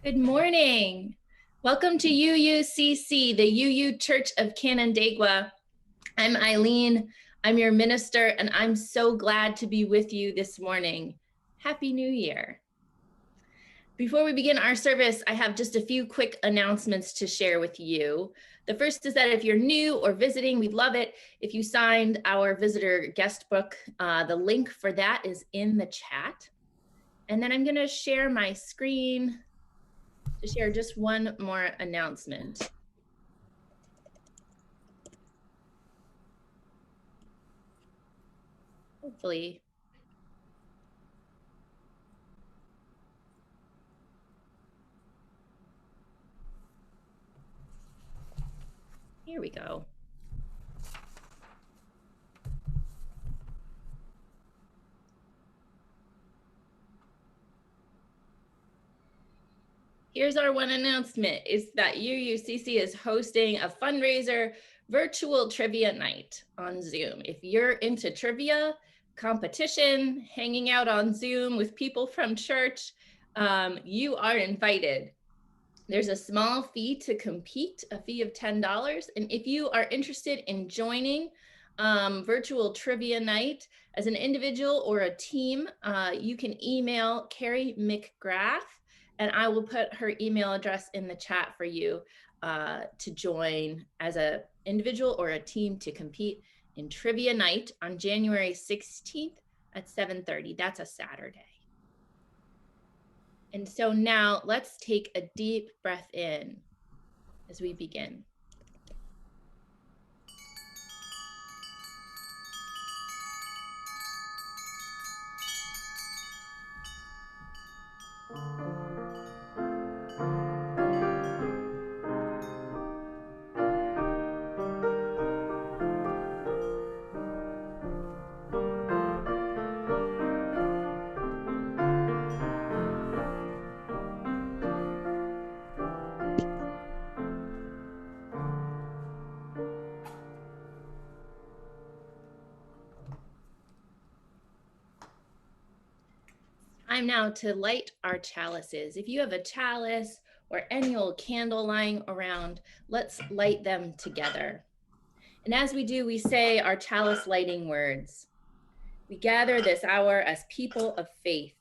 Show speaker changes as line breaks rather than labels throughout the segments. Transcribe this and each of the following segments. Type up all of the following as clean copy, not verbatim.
Good morning. Welcome to UUCC, the UU Church of Canandaigua. I'm Eileen. I'm your minister, and I'm so glad to be with you this morning. Happy New Year. Before we begin our service, I have just a few quick announcements to share with you. The first is that if you're new or visiting, we'd love it if you signed our visitor guest book. The link for that is in the chat. And then I'm going to share my screen to share just one more announcement. Hopefully. Here we go. Here's our one announcement is that UUCC is hosting a fundraiser virtual trivia night on Zoom. If you're into trivia, competition, hanging out on Zoom with people from church, you are invited. There's a small fee to compete, a fee of $10. And if you are interested in joining virtual trivia night as an individual or a team, you can email Carrie McGrath, and I will put her email address in the chat for you to join as an individual or a team to compete in trivia night on January 16th at 7:30. That's a Saturday. And so now let's take a deep breath in as we begin. Time now to light our chalices. If you have a chalice or any old candle lying around, let's light them together. And as we do, we say our chalice lighting words. We gather this hour as people of faith,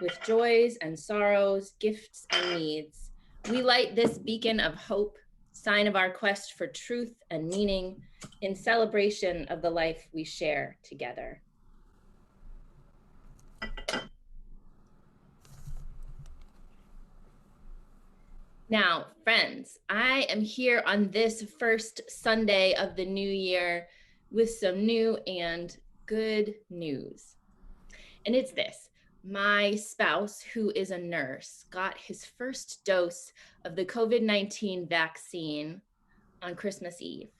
with joys and sorrows, gifts and needs. We light this beacon of hope, sign of our quest for truth and meaning, in celebration of the life we share together. Now, friends, I am here on this first Sunday of the new year with some new and good news. And it's this: my spouse, who is a nurse, got his first dose of the COVID-19 vaccine on Christmas Eve.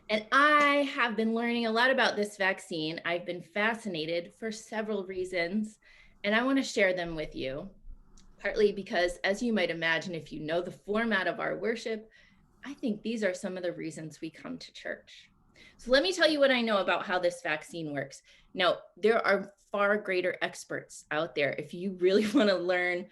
And I have been learning a lot about this vaccine. I've been fascinated for several reasons, and I want to share them with you. Partly because, as you might imagine, if you know the format of our worship, I think these are some of the reasons we come to church. So let me tell you what I know about how this vaccine works. Now, there are far greater experts out there if you really want to learn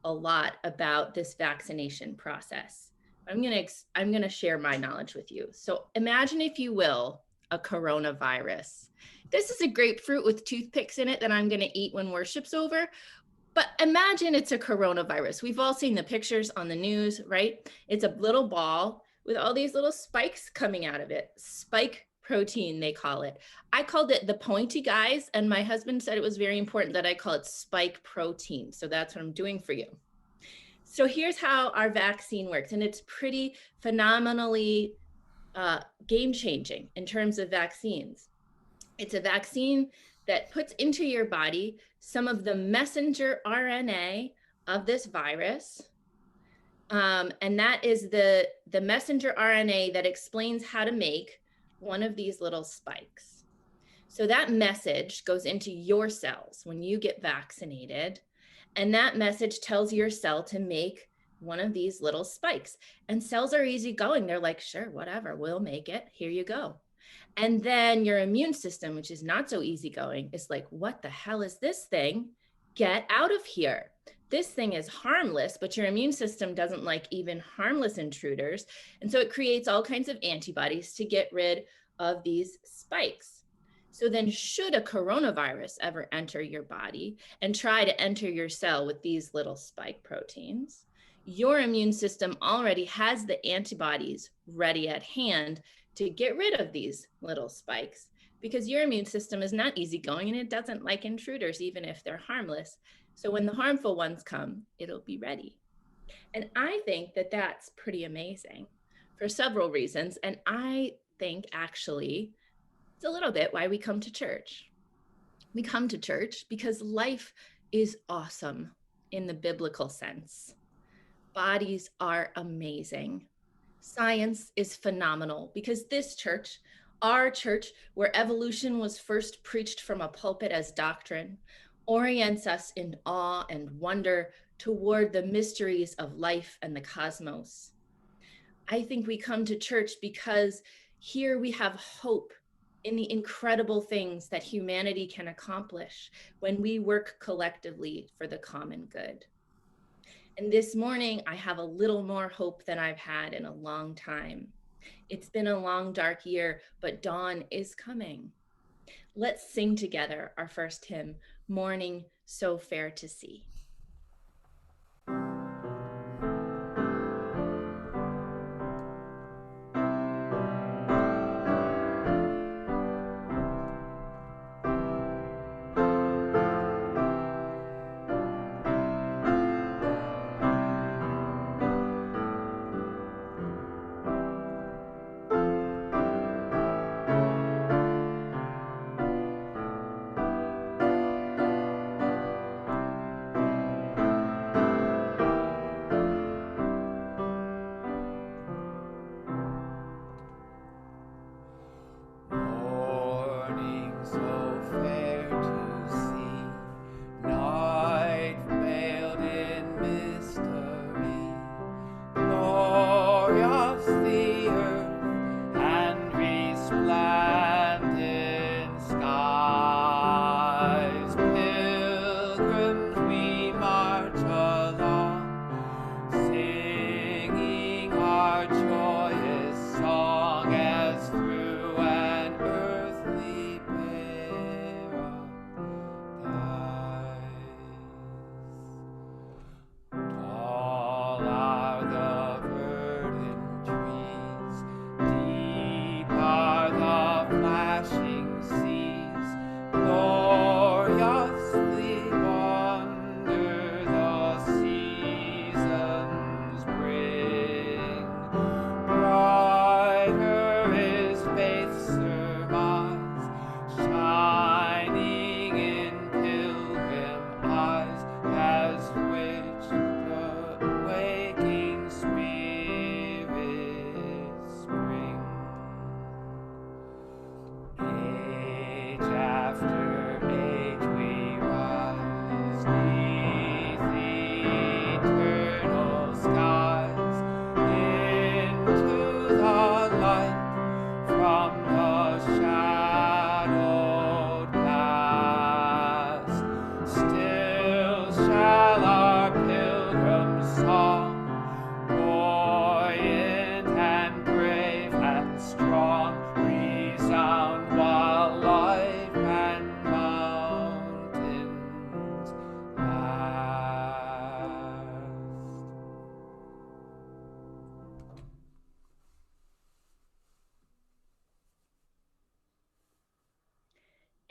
a lot about this vaccination process. I'm going to share my knowledge with you. So imagine, if you will, a coronavirus. This is a grapefruit with toothpicks in it that I'm going to eat when worship's over. But imagine it's a coronavirus. We've all seen the pictures on the news, right? It's a little ball with all these little spikes coming out of it. Spike protein, they call it. I called it the pointy guys, and my husband said it was very important that I call it spike protein. So that's what I'm doing for you. So here's how our vaccine works, and it's pretty phenomenally game-changing in terms of vaccines. It's a vaccine that puts into your body some of the messenger RNA of this virus. And that is the messenger RNA that explains how to make one of these little spikes. So that message goes into your cells when you get vaccinated. And that message tells your cell to make one of these little spikes. And cells are easygoing. They're like, sure, whatever, we'll make it. Here you go. And then your immune system, which is not so easygoing, is like, what the hell is this thing? Get out of here. this thing is harmless, but your immune system doesn't like even harmless intruders. And so it creates all kinds of antibodies to get rid of these spikes. So then should a coronavirus ever enter your body and try to enter your cell with these little spike proteins, your immune system already has the antibodies ready at hand to get rid of these little spikes, because your immune system is not easygoing and it doesn't like intruders, even if they're harmless. So when the harmful ones come, it'll be ready. And I think that that's pretty amazing for several reasons. And I think actually it's a little bit why we come to church. We come to church because life is awesome in the biblical sense. Bodies are amazing. Science is phenomenal because this church, our church, where evolution was first preached from a pulpit as doctrine, orients us in awe and wonder toward the mysteries of life and the cosmos. I think we come to church because here we have hope in the incredible things that humanity can accomplish when we work collectively for the common good. And this morning, I have a little more hope than I've had in a long time. It's been a long, dark year, but dawn is coming. Let's sing together our first hymn, Morning So Fair to See.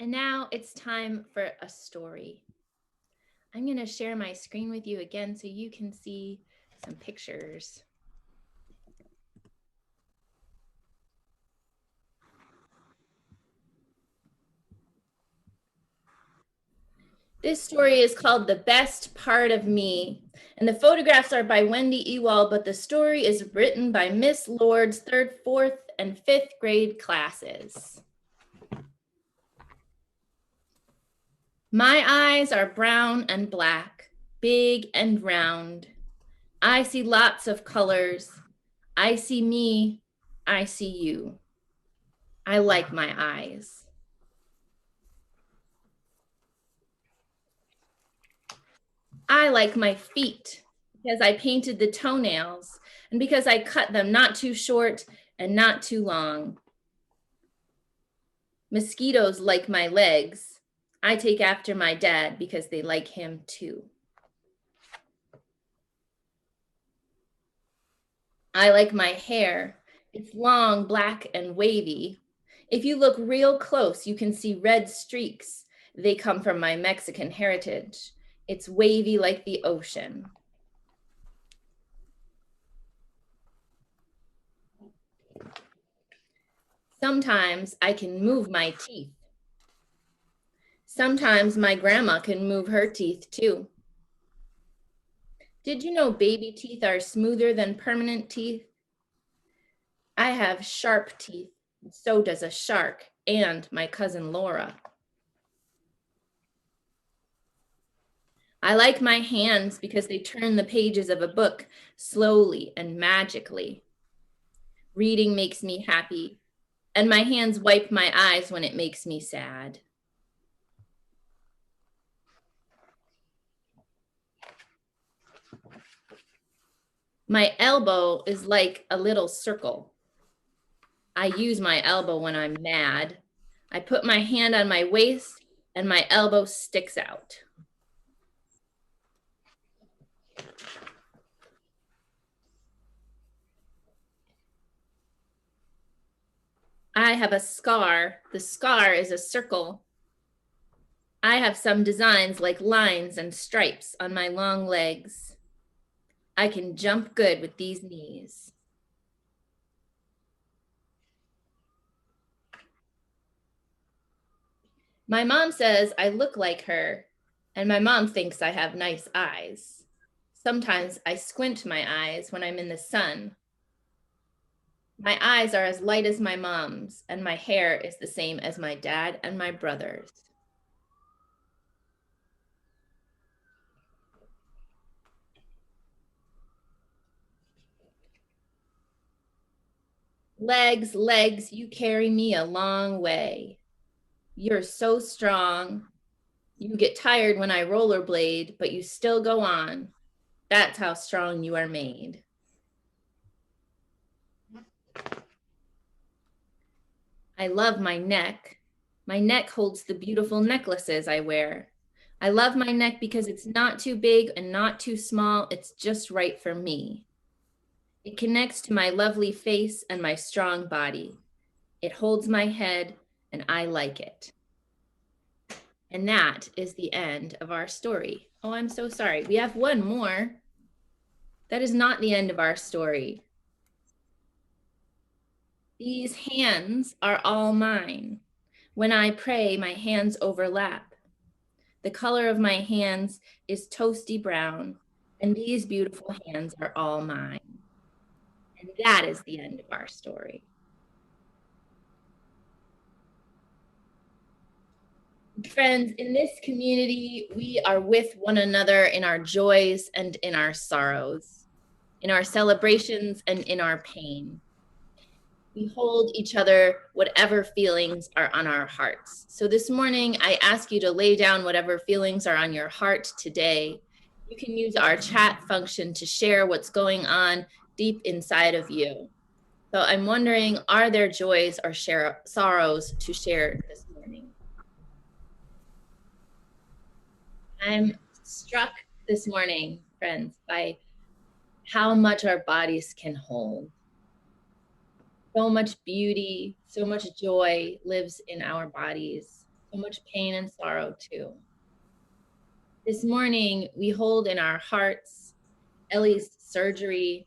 And now it's time for a story. I'm going to share my screen with you again so you can see some pictures. This story is called The Best Part of Me, and the photographs are by Wendy Ewald, but the story is written by Miss Lord's 3rd, 4th, and 5th grade classes. My eyes are brown and black, big and round. I see lots of colors. I see me. I see you. I like my eyes. I like my feet because I painted the toenails and because I cut them not too short and not too long. Mosquitoes like my legs. I take after my dad because they like him too. I like my hair. It's long, black, and wavy. If you look real close, you can see red streaks. They come from my Mexican heritage. It's wavy like the ocean. Sometimes I can move my teeth. Sometimes my grandma can move her teeth too. Did you know baby teeth are smoother than permanent teeth? I have sharp teeth, so does a shark and my cousin Laura. I like my hands because they turn the pages of a book slowly and magically. Reading makes me happy, and my hands wipe my eyes when it makes me sad. My elbow is like a little circle. I use my elbow when I'm mad. I put my hand on my waist and my elbow sticks out. I have a scar. The scar is a circle. I have some designs like lines and stripes on my long legs. I can jump good with these knees. My mom says I look like her, and my mom thinks I have nice eyes. Sometimes I squint my eyes when I'm in the sun. My eyes are as light as my mom's, and my hair is the same as my dad and my brother's. Legs, legs, you carry me a long way. You're so strong. You get tired when I rollerblade, but you still go on. That's how strong you are made. I love my neck. My neck holds the beautiful necklaces I wear. I love my neck because it's not too big and not too small. It's just right for me. It connects to my lovely face and my strong body. It holds my head, and I like it. And that is the end of our story. Oh, I'm so sorry. We have one more. That is not the end of our story. These hands are all mine. When I pray, my hands overlap. The color of my hands is toasty brown, and these beautiful hands are all mine. And that is the end of our story. Friends, in this community, we are with one another in our joys and in our sorrows, in our celebrations and in our pain. We hold each other, whatever feelings are on our hearts. So this morning, I ask you to lay down whatever feelings are on your heart today. You can use our chat function to share what's going on deep inside of you. So I'm wondering, are there joys or sorrows to share this morning? I'm struck this morning, friends, by how much our bodies can hold. So much beauty, so much joy lives in our bodies, so much pain and sorrow too. This morning, we hold in our hearts Ellie's surgery,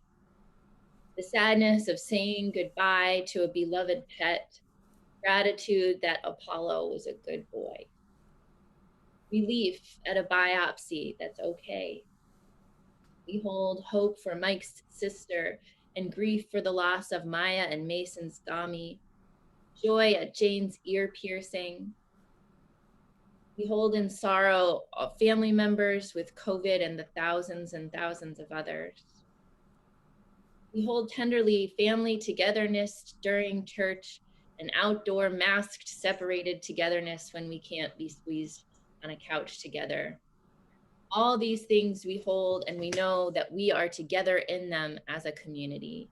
the sadness of saying goodbye to a beloved pet, gratitude that Apollo was a good boy, relief at a biopsy that's okay. We hold hope for Mike's sister and grief for the loss of Maya and Mason's Gami, joy at Jane's ear piercing. We hold in sorrow family members with COVID and the thousands and thousands of others. We hold tenderly family togetherness during church and outdoor masked separated togetherness when we can't be squeezed on a couch together. All these things we hold, and we know that we are together in them as a community.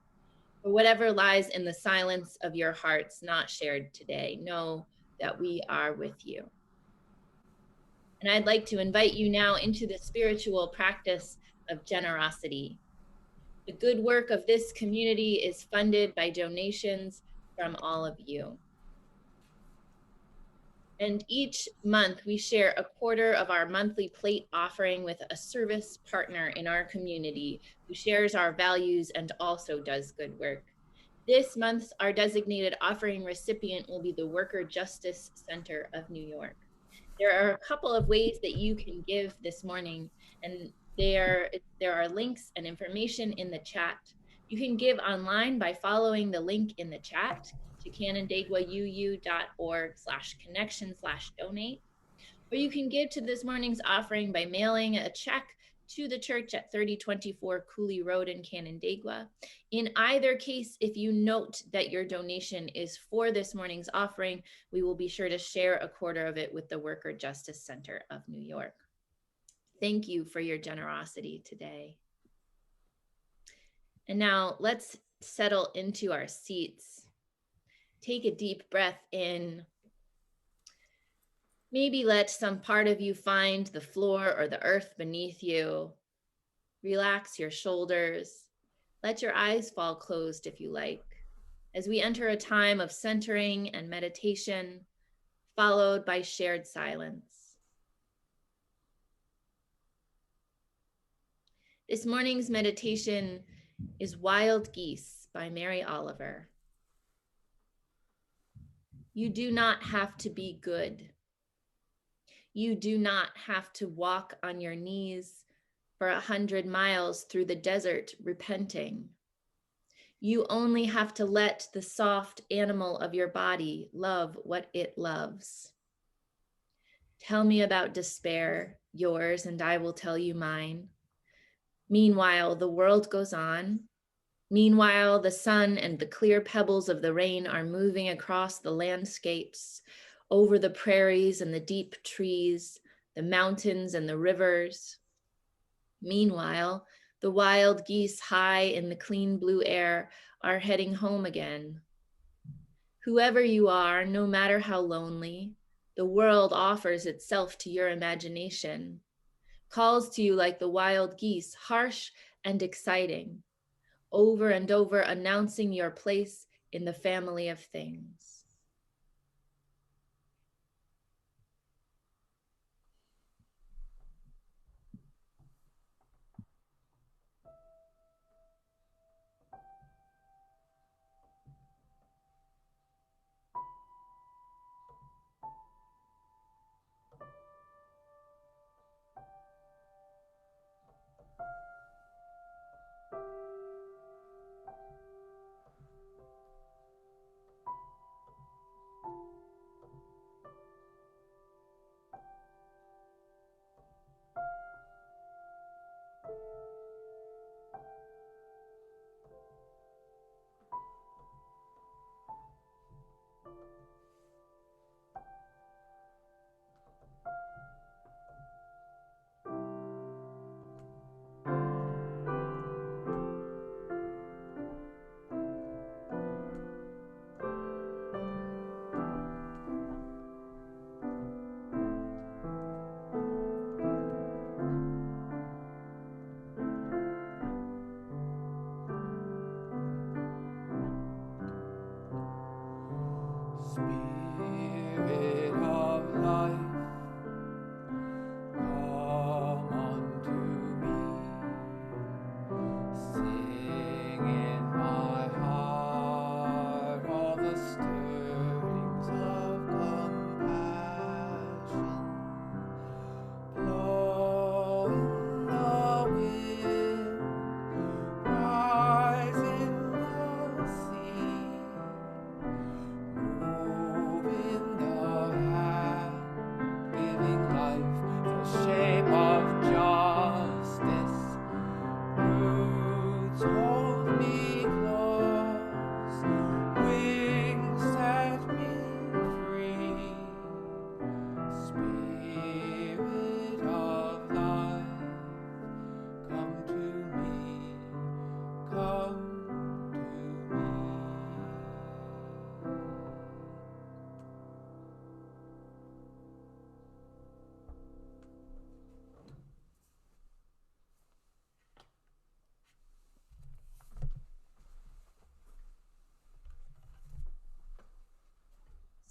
For whatever lies in the silence of your hearts not shared today, know that we are with you. And I'd like to invite you now into the spiritual practice of generosity. The good work of this community is funded by donations from all of you. And each month we share a quarter of our monthly plate offering with a service partner in our community who shares our values and also does good work. This month, our designated offering recipient will be the Worker Justice Center of New York. There are a couple of ways that you can give this morning, and there are links and information in the chat. You can give online by following the link in the chat to canandaiguauu.org/connection/donate, or you can give to this morning's offering by mailing a check to the church at 3024 Cooley Road in Canandaigua. In either case, if you note that your donation is for this morning's offering, we will be sure to share a quarter of it with the Worker Justice Center of New York. Thank you for your generosity today. And now let's settle into our seats. Take a deep breath in. Maybe let some part of you find the floor or the earth beneath you. Relax your shoulders. Let your eyes fall closed if you like, as we enter a time of centering and meditation, followed by shared silence. This morning's meditation is Wild Geese by Mary Oliver. You do not have to be good. You do not have to walk on your knees for 100 miles through the desert repenting. You only have to let the soft animal of your body love what it loves. Tell me about despair, yours, and I will tell you mine. Meanwhile, the world goes on. Meanwhile, the sun and the clear pebbles of the rain are moving across the landscapes, over the prairies and the deep trees, the mountains and the rivers. Meanwhile, the wild geese high in the clean blue air are heading home again. Whoever you are, no matter how lonely, the world offers itself to your imagination, calls to you like the wild geese, harsh and exciting, over and over announcing your place in the family of things.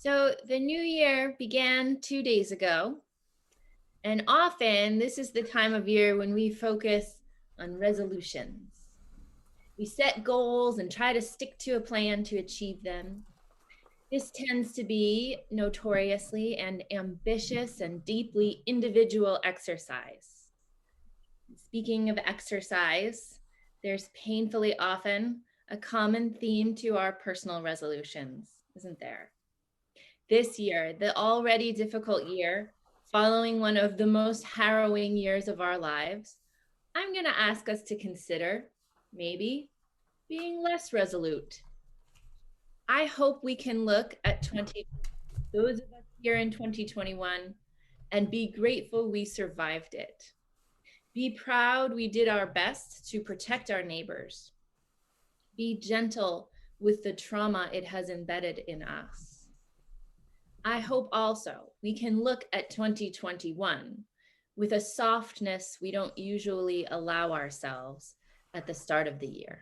So the new year began 2 days ago, and often this is the time of year when we focus on resolutions. We set goals and try to stick to a plan to achieve them. This tends to be notoriously an ambitious and deeply individual exercise. Speaking of exercise, there's painfully often a common theme to our personal resolutions, isn't there? This year, the already difficult year, following one of the most harrowing years of our lives, I'm going to ask us to consider maybe being less resolute. I hope we can look at those of us here in 2021 and be grateful we survived it. Be proud we did our best to protect our neighbors. Be gentle with the trauma it has embedded in us. I hope also we can look at 2021 with a softness we don't usually allow ourselves at the start of the year.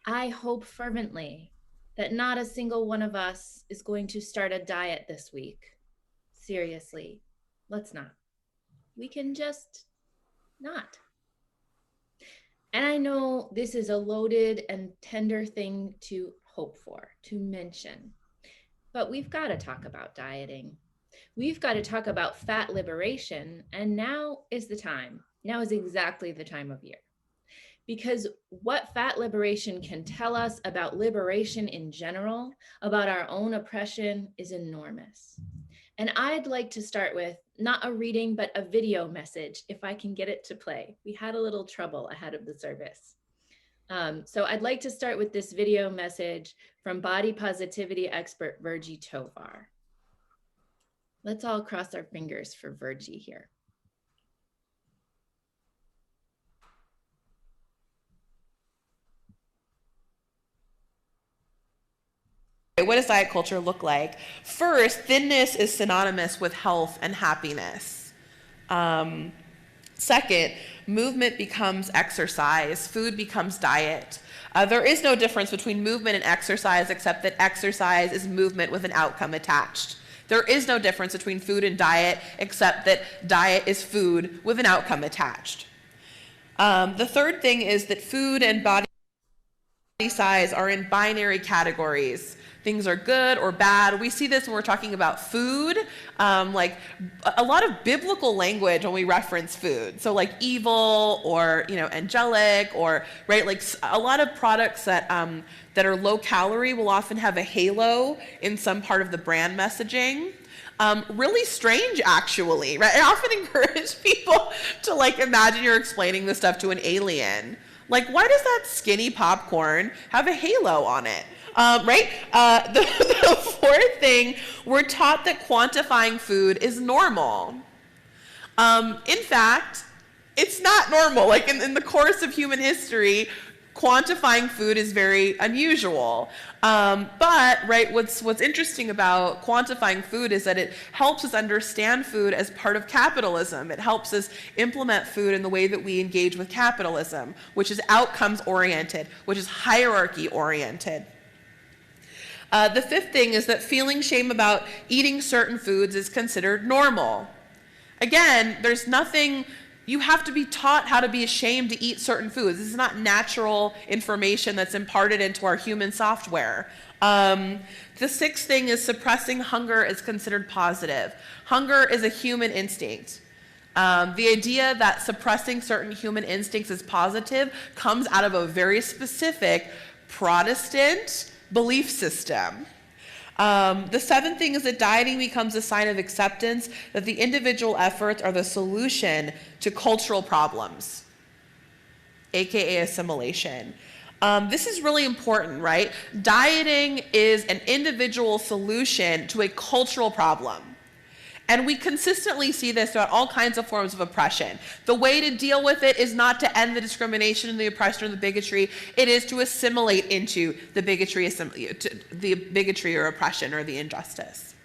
I hope fervently that not a single one of us is going to start a diet this week. Seriously, let's not. We can just not. And I know this is a loaded and tender thing to hope for, to mention, but we've got to talk about dieting. We've got to talk about fat liberation, and now is the time. Now is exactly the time of year. Because what fat liberation can tell us about liberation in general, about our own oppression, is enormous. And I'd like to start with not a reading, but a video message, if I can get it to play. We had a little trouble ahead of the service. So I'd like to start with this video message from body positivity expert Virgie Tovar. Let's all cross our fingers for Virgie here.
What does diet culture look like? First, thinness is synonymous with health and happiness. Second, movement becomes exercise. Food becomes diet. There is no difference between movement and exercise except that exercise is movement with an outcome attached. There is no difference between food and diet except that diet is food with an outcome attached. The third thing is that food and body size are in binary categories. Things are good or bad. We see this when we're talking about food, like a lot of biblical language when we reference food. So like evil or, angelic or, right, like a lot of products that are low calorie will often have a halo in some part of the brand messaging. Really strange, actually, right? I often encourage people to imagine you're explaining this stuff to an alien. Like, why does that skinny popcorn have a halo on it? Right? The fourth thing, we're taught that quantifying food is normal. In fact, it's not normal. In the course of human history, quantifying food is very unusual. But what's interesting about quantifying food is that it helps us understand food as part of capitalism. It helps us implement food in the way that we engage with capitalism, which is outcomes oriented, which is hierarchy oriented. The fifth thing is that feeling shame about eating certain foods is considered normal. Again, there's nothing, you have to be taught how to be ashamed to eat certain foods. This is not natural information that's imparted into our human software. The sixth thing is suppressing hunger is considered positive. Hunger is a human instinct. The idea that suppressing certain human instincts is positive comes out of a very specific Protestant belief system. The seventh thing is that dieting becomes a sign of acceptance, that the individual efforts are the solution to cultural problems, aka assimilation. This is really important, right? Dieting is an individual solution to a cultural problem. And we consistently see this throughout all kinds of forms of oppression. The way to deal with it is not to end the discrimination and the oppression or the bigotry. It is to assimilate into the bigotry or oppression or the injustice.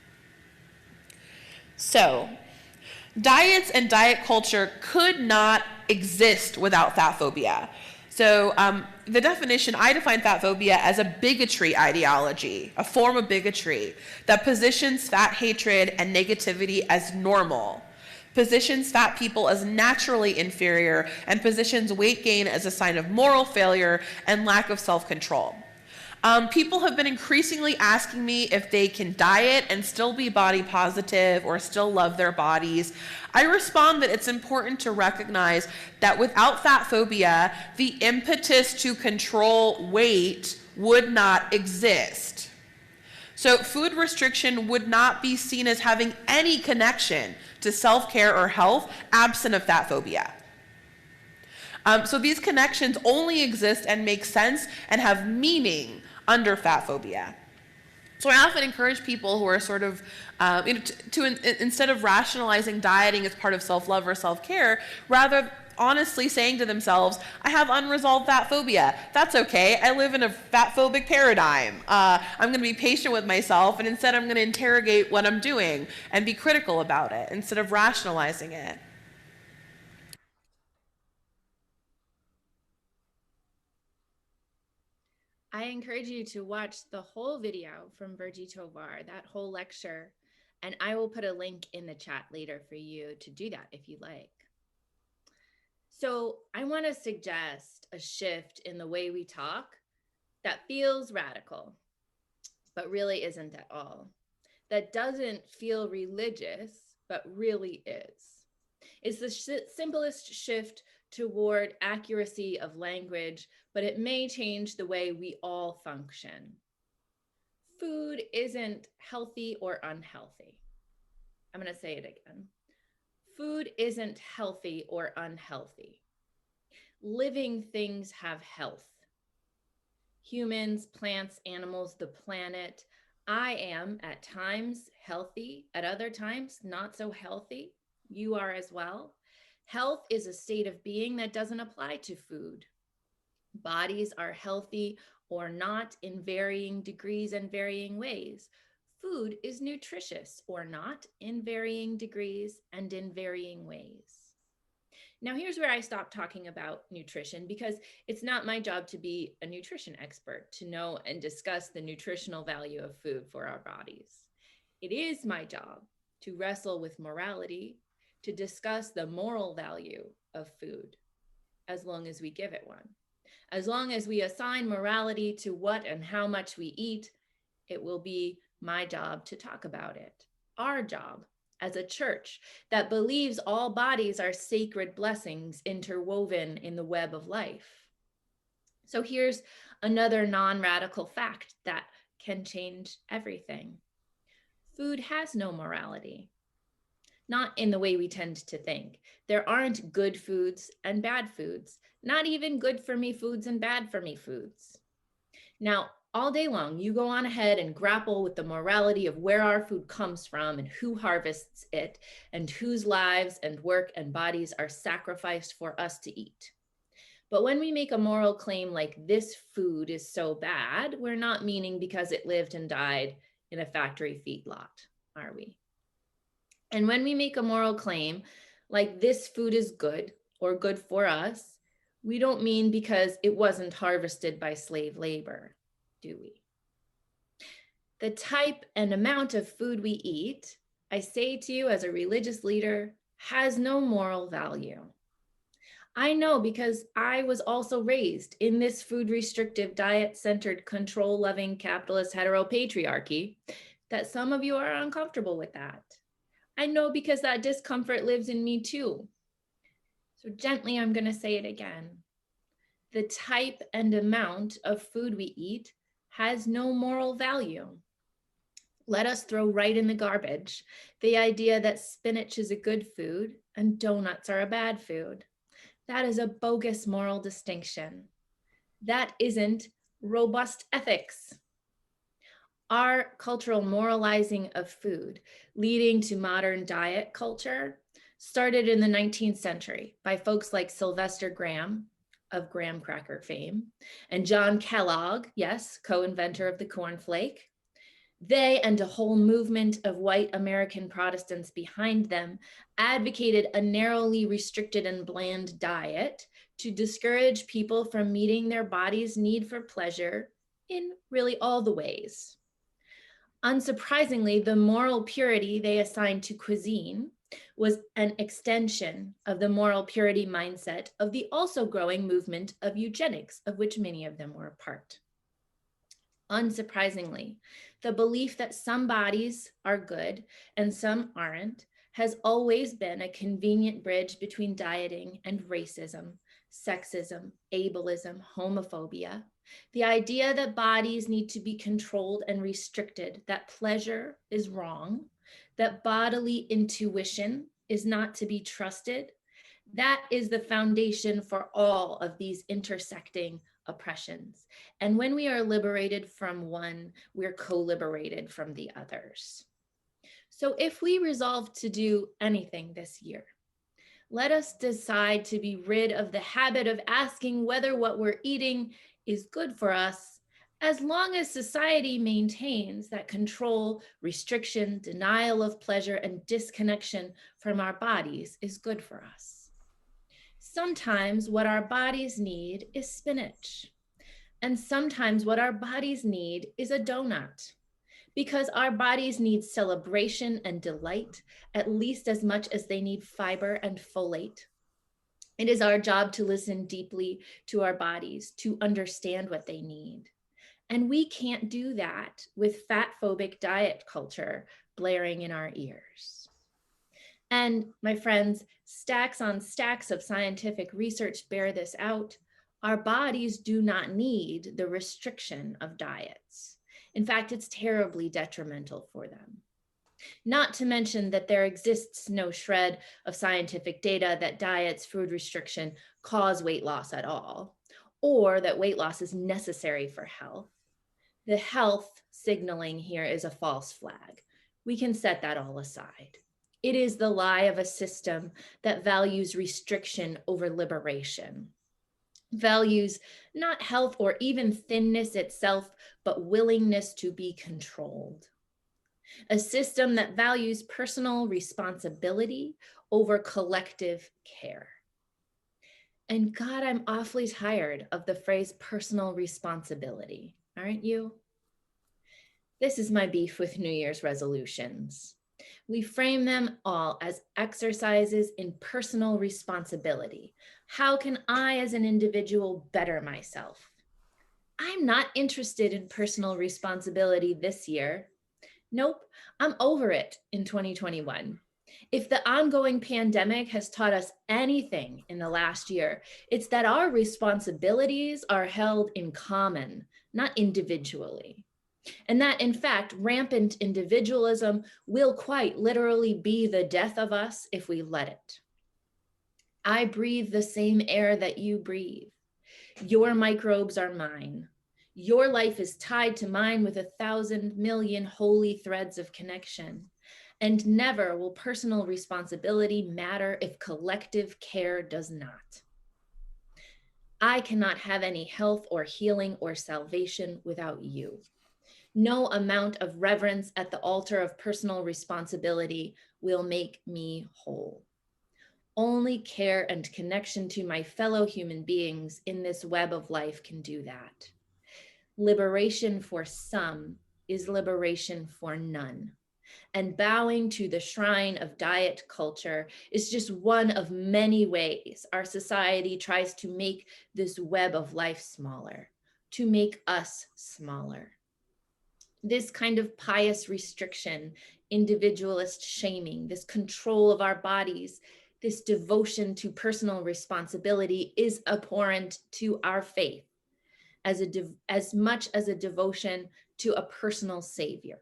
So, diets and diet culture could not exist without fat phobia. So, the definition, I define fat phobia as a bigotry ideology, a form of bigotry that positions fat hatred and negativity as normal, positions fat people as naturally inferior, and positions weight gain as a sign of moral failure and lack of self-control. People have been increasingly asking me if they can diet and still be body positive or still love their bodies. I respond that it's important to recognize that without fat phobia, the impetus to control weight would not exist. So food restriction would not be seen as having any connection to self-care or health absent of fat phobia. So these connections only exist and make sense and have meaning under fat phobia. So I often encourage people who are sort of, instead of rationalizing dieting as part of self-love or self-care, rather honestly saying to themselves, I have unresolved fat phobia. That's okay. I live in a fat phobic paradigm. I'm going to be patient with myself, and instead I'm going to interrogate what I'm doing and be critical about it instead of rationalizing it.
I encourage you to watch the whole video from Virgie Tovar, that whole lecture, and I will put a link in the chat later for you to do that if you like. So I want to suggest a shift in the way we talk that feels radical, but really isn't at all. That doesn't feel religious, but really is. It's the simplest shift toward accuracy of language, but it may change the way we all function. Food isn't healthy or unhealthy. I'm going to say it again. Food isn't healthy or unhealthy. Living things have health. Humans, plants, animals, the planet. I am at times healthy, at other times not so healthy. You are as well. Health is a state of being that doesn't apply to food. Bodies are healthy or not in varying degrees and varying ways. Food is nutritious or not in varying degrees and in varying ways. Now, here's where I stop talking about nutrition, because it's not my job to be a nutrition expert, to know and discuss the nutritional value of food for our bodies. It is my job to wrestle with morality, to discuss the moral value of food, as long as we give it one. As long as we assign morality to what and how much we eat, it will be my job to talk about it. Our job as a church that believes all bodies are sacred blessings interwoven in the web of life. So here's another non-radical fact that can change everything. Food has no morality. Not in the way we tend to think. There aren't good foods and bad foods, not even good for me foods and bad for me foods. Now, all day long, you go on ahead and grapple with the morality of where our food comes from and who harvests it and whose lives and work and bodies are sacrificed for us to eat. But when we make a moral claim like this food is so bad, we're not meaning because it lived and died in a factory feedlot, are we? And when we make a moral claim like this food is good or good for us, we don't mean because it wasn't harvested by slave labor, do we? The type and amount of food we eat, I say to you as a religious leader, has no moral value. I know because I was also raised in this food restrictive, diet-centered, control-loving, capitalist heteropatriarchy that some of you are uncomfortable with that. I know because that discomfort lives in me too. So gently, I'm going to say it again. The type and amount of food we eat has no moral value. Let us throw right in the garbage the idea that spinach is a good food and donuts are a bad food. That is a bogus moral distinction. That isn't robust ethics. Our cultural moralizing of food, leading to modern diet culture, started in the 19th century by folks like Sylvester Graham of graham cracker fame, and John Kellogg, yes, co-inventor of the cornflake. They and a whole movement of white American Protestants behind them advocated a narrowly restricted and bland diet to discourage people from meeting their body's need for pleasure in really all the ways. Unsurprisingly, the moral purity they assigned to cuisine was an extension of the moral purity mindset of the also growing movement of eugenics, of which many of them were a part. Unsurprisingly, the belief that some bodies are good and some aren't has always been a convenient bridge between dieting and racism, sexism, ableism, homophobia. The idea that bodies need to be controlled and restricted, that pleasure is wrong, that bodily intuition is not to be trusted, that is the foundation for all of these intersecting oppressions. And when we are liberated from one, we're co-liberated from the others. So if we resolve to do anything this year, let us decide to be rid of the habit of asking whether what we're eating is good for us, as long as society maintains that control, restriction, denial of pleasure, and disconnection from our bodies is good for us. Sometimes what our bodies need is spinach. And sometimes what our bodies need is a donut, because our bodies need celebration and delight at least as much as they need fiber and folate. It is our job to listen deeply to our bodies, to understand what they need. And we can't do that with fat-phobic diet culture blaring in our ears. And my friends, stacks on stacks of scientific research bear this out. Our bodies do not need the restriction of diets. In fact, it's terribly detrimental for them. Not to mention that there exists no shred of scientific data that diets, food restriction cause weight loss at all, or that weight loss is necessary for health. The health signaling here is a false flag. We can set that all aside. It is the lie of a system that values restriction over liberation, values not health or even thinness itself, but willingness to be controlled. A system that values personal responsibility over collective care. And God, I'm awfully tired of the phrase personal responsibility, aren't you? This is my beef with New Year's resolutions. We frame them all as exercises in personal responsibility. How can I, as an individual, better myself? I'm not interested in personal responsibility this year. Nope, I'm over it in 2021. If the ongoing pandemic has taught us anything in the last year, it's that our responsibilities are held in common, not individually. And that, in fact, rampant individualism will quite literally be the death of us if we let it. I breathe the same air that you breathe. Your microbes are mine. Your life is tied to mine with 1,000 million holy threads of connection. And never will personal responsibility matter if collective care does not. I cannot have any health or healing or salvation without you. No amount of reverence at the altar of personal responsibility will make me whole. Only care and connection to my fellow human beings in this web of life can do that. Liberation for some is liberation for none. And bowing to the shrine of diet culture is just one of many ways our society tries to make this web of life smaller, to make us smaller. This kind of pious restriction, individualist shaming, this control of our bodies, this devotion to personal responsibility is abhorrent to our faith as much as a devotion to a personal savior.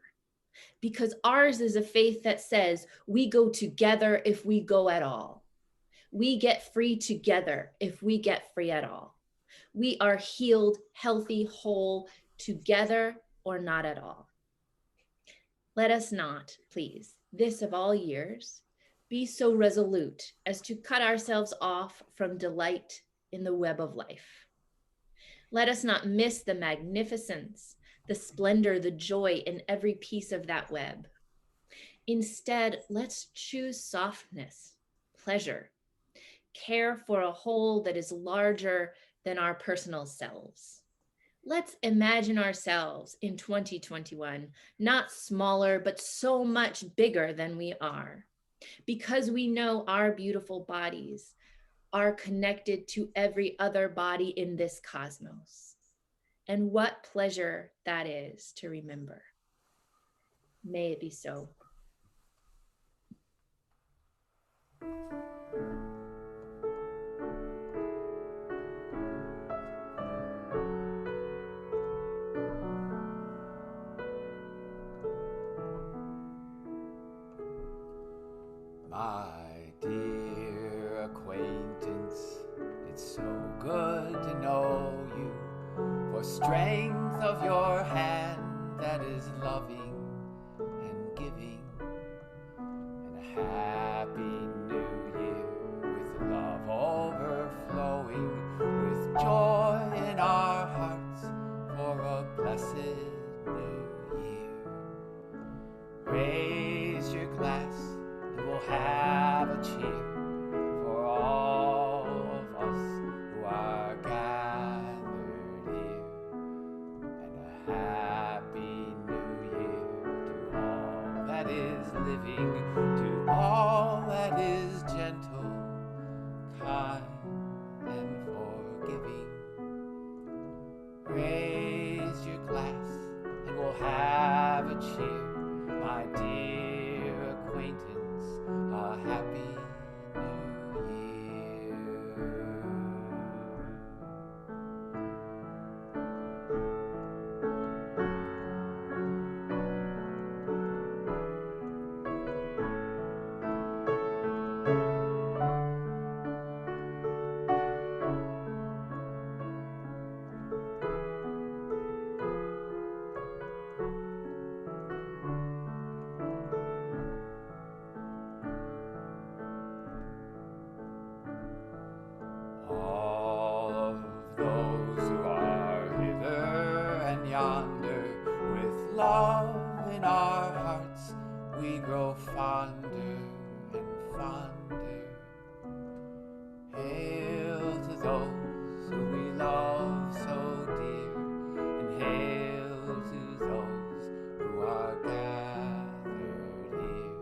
Because ours is a faith that says we go together if we go at all. We get free together if we get free at all. We are healed, healthy, whole together or not at all. Let us not, please, this of all years, be so resolute as to cut ourselves off from delight in the web of life. Let us not miss the magnificence, the splendor, the joy in every piece of that web. Instead, let's choose softness, pleasure, care for a whole that is larger than our personal selves. Let's imagine ourselves in 2021, not smaller, but so much bigger than we are, because we know our beautiful bodies are connected to every other body in this cosmos. And what pleasure that is to remember. May it be so.
My dear acquaintance, it's so good to know you, for strength of your hand that is loving and giving, and a happy new year with love overflowing, with joy in our hearts for a blessed new year. Raise your glass and we'll have a cheer for all of us who are gathered here, and a happy new year to all that is living, to all that is gentle, kind, and forgiving. Raise your glass and we'll have a cheer, my dear acquaintance, a happy new year. All of those who are hither and yonder, with love in our hearts, we grow fonder and fonder. Hail to those who we love so dear, and hail to those who are gathered here,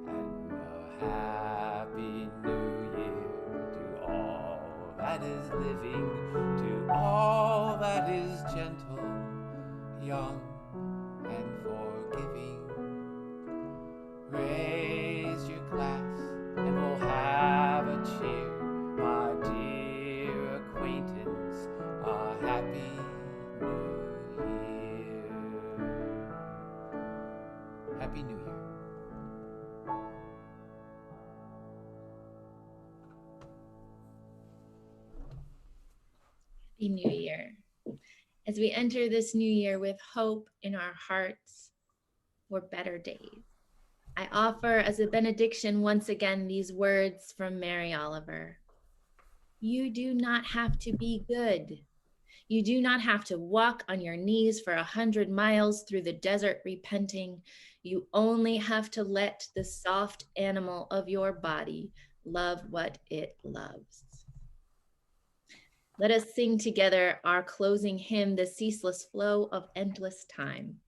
and a happy new year to all that is living, to all that is gentle, young, and forgiving. Raise your glass and we'll have a cheer, my dear acquaintance, a happy new year. Happy New Year.
Happy New Year. As we enter this new year with hope in our hearts for better days, I offer as a benediction once again these words from Mary Oliver. You do not have to be good. You do not have to walk on your knees for 100 miles through the desert repenting. You only have to let the soft animal of your body love what it loves. Let us sing together our closing hymn, The Ceaseless Flow of Endless Time.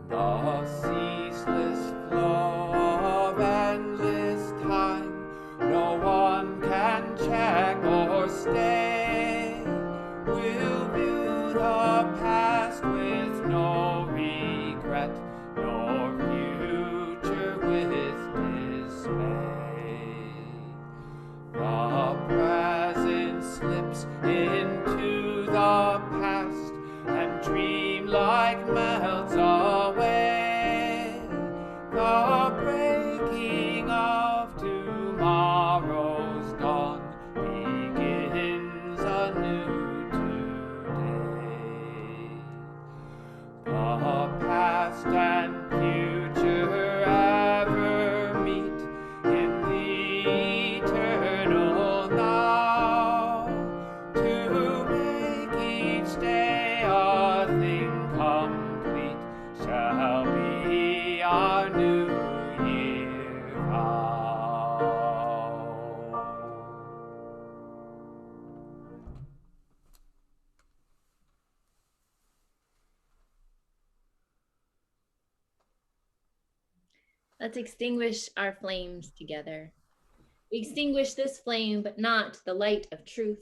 The ceaseless flow of endless time, no one can check or stay. We'll view the past with no regret, nor future with dismay. The present slips into the past, and dream like melts away. The breaking of tomorrow's dawn nothing complete shall be our new year vow.
Let's extinguish our flames together. We extinguish this flame, but not the light of truth,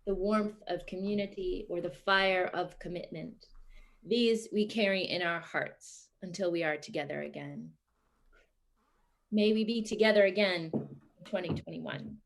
the warmth of community, or the fire of commitment. These we carry in our hearts until we are together again. May we be together again in 2021.